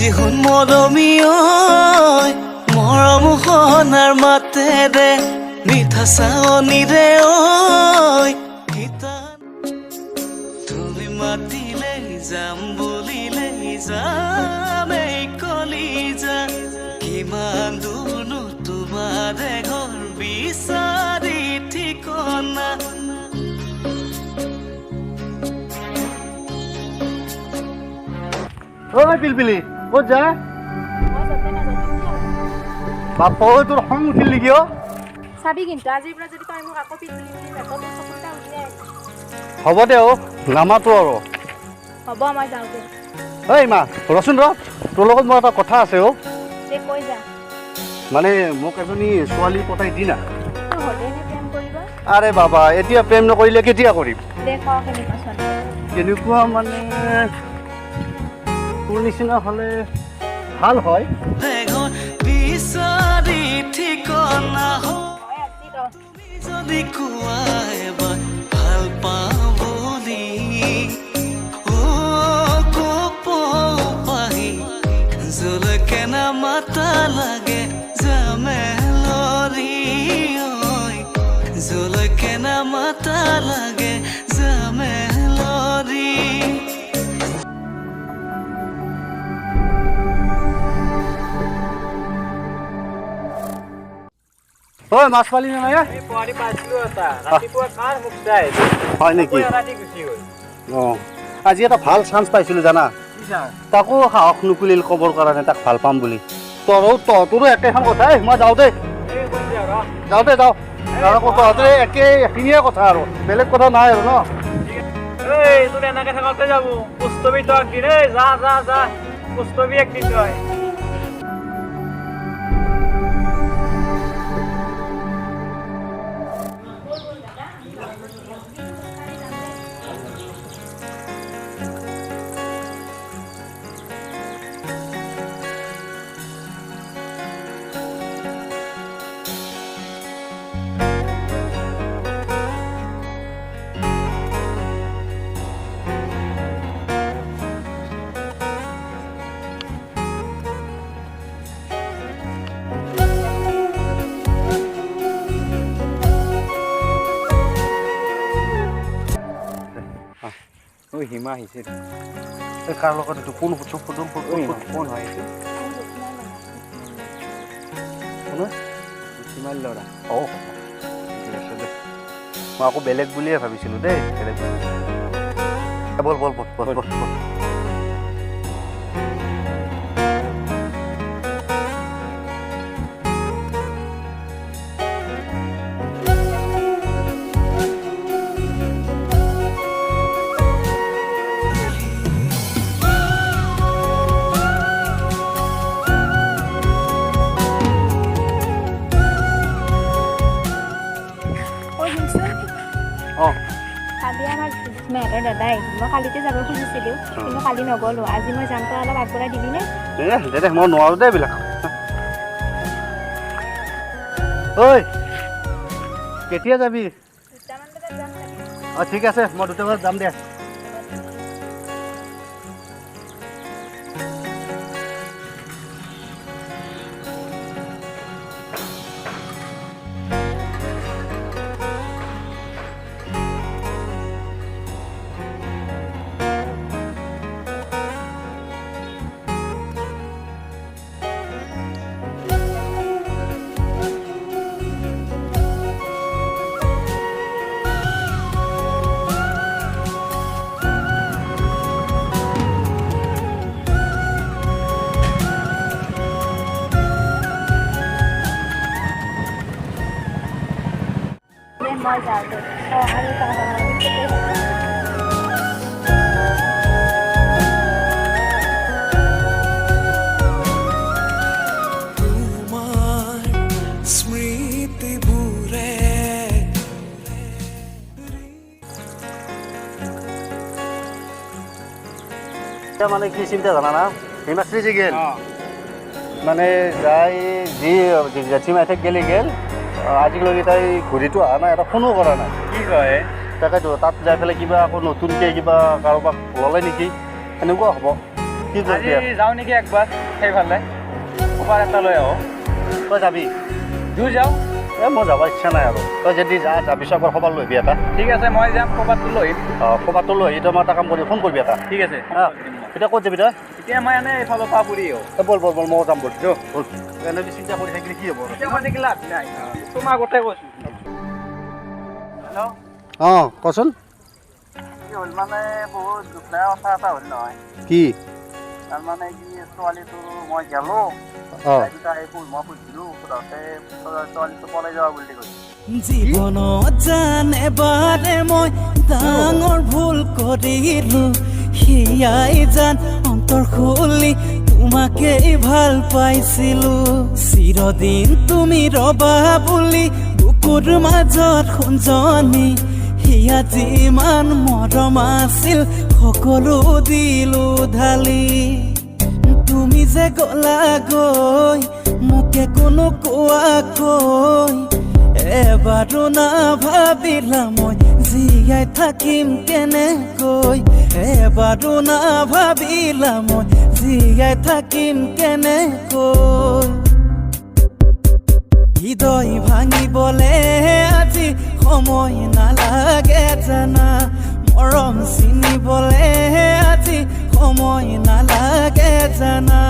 যিহোন মৰমী ঐ মৰম সহনাৰ মাতেৰে মিঠা চাৱনীৰে ঐ তুমি মাতিলে যাম বুলিলে যাম এই কলিজা কিমান দূৰনো তোমাৰে ঘৰ বিচাৰি ঠিকনা ঐ পিলপিলি ক'ত যা বাপ ঐ তোৰ খং উঠিল নেকি অ' চাবি কিন্তু আজিৰ পৰা যদি তই মোক আকৌ পিলপিলি বুলি মাত তোৰ চকুটা উলিয়াই হ'ব দে অ' নামাতো আৰু হ'ব মই যাওঁ দে ঐ মা ৰচোন ৰ তোৰ লগত মোৰ এটা কথা আছে অ' দে কৈ যা মানে মোক এজনী ছোৱালী পতাই দি না তই হ'লেনে প্ৰেম কৰিবা আৰে বাবা এতিয়া প্ৰেম নকৰিলে কেতিয়া কৰিম দে ক কেনেকুৱা ছোৱালী কেনেকুৱা মানে তোৰ নিচিনা হ'লে ভাল হয় বিচাৰি ঠিকনা মই আজি তুমি যদি কোৱা এবাৰ ভাল পাওঁ বুলি পাহি জলকে নামাতা লাগে জামেলৰি জলকে নামাতা লাগে জামেলৰি ঐ মাছ পালি নে নাই হয় নেকি অঁ আজি এটা ভাল চান্স পাইছিলোঁ জানা তাকো সাহস নুকুলিল ক'বৰ কাৰণে তাক ভাল পাম বুলি তোৰো একেখন কথাই মই যাওঁ দেই যাওঁ তহঁতে একেখিনিয়ে কথা আৰু বেলেগ কথা নাই আৰু ন তোৰ এনেকে থাকতে যাব পুস্তবি তো একদিন যা পুস্তবি একদিন তই হিমা আহিছে কাৰ লগত এইটো কোন কোন হয় হিমাৰ ল'ৰা অঁ মই আকৌ বেলেগ বুলিয়ে ভাবিছিলোঁ দেই বেলেগ বল অঁ কালি আমাৰ মেহেতৰ দাদাই মই কালিতে যাব খুজিছিলোঁ কিন্তু কালি নগ'লোঁ আজি মই যাম তই অলপ আগবঢ়াই দিবিনে দে মই নোৱাৰোঁ দেই এইবিলাক ঐ কেতিয়া যাবি দুটামান বজাত যাম চাগে অঁ ঠিক আছে মই 2টা বজাত যাম দে মই যাওঁ দে আৰু তোমাৰ স্মৃতিবোৰে মানে কি চিন্তা জানা না হিমাশ্ৰী যে গেল মানে যাই যি জেঠিমাই ঠাইত গেল আজিলৈকে তাই ঘূৰিটো অহা নাই এটা ফোনো কৰা নাই কি কয় তাকেতো তাত যাই পেলাই কিবা আকৌ নতুনকৈ কিবা কাৰোবাক ল'লে নেকি এনেকুৱা হ'ব কি আজি কৰিবি আৰু? যাওঁ নেকি একবাৰ সেইফালে খবৰ এটা লৈ আহোঁ তই যাবি জুই যাওঁ মোৰ যাব ইচ্ছা নাই আৰু তই যদি যাবি চবৰ খবৰ লৈবি এটা ঠিক আছে মই যাম খবৰটো লৈ আহিম খবৰটো লৈ তই মই এটা কাম কৰি ফোন কৰিবি এটা ঠিক আছে এতিয়া ক'ত যাবি তই এতিয়া মই এনেই এইফালৰ পৰা ফুৰি আহোঁ বল বল বল ময়ো যাম বল বল এনে চিন্তা কৰি থাকিলে কি হ'ব এতিয়া মই নেকি লাভ নাই তোমাৰ আগতে কৈছোঁ হেল্ল' অঁ কচোন কি হ'ল মানে বহুত দুখ লগা কথা এটা হ'ল নহয় কি তাৰমানে কি ছোৱালীটো মই গ'লোঁ অঁ মই সুধিলোঁ সোধোতে ছোৱালীটো পলাই যাব বুলি কৈছে জীৱনত জানে বাৰে মই ডাঙৰ ভুল কৰিলো সেয়াই জান অন্তৰ খুলি তোমাকেই ভাল পাইছিলো চিৰদিন তুমি ৰবা বুলি বুকুৰ মাজত খুঞ্জনি সেয়া যিমান মৰম আছিল সকলো দিলো ঢালি তুমি যে গলা গৈ মোকে কোনো কোৱাকৈ এবাৰো নাভাবিলা মই জীয়াই থাকিম কেনেকৈ এবাৰো নাভাবিলা মই জীয়াই থাকিম কেনেকৈ হৃদয় ভাঙিবলে আজি সময় নালাগে জানা মৰম চিনিবলে আজি সময় নালাগে জানা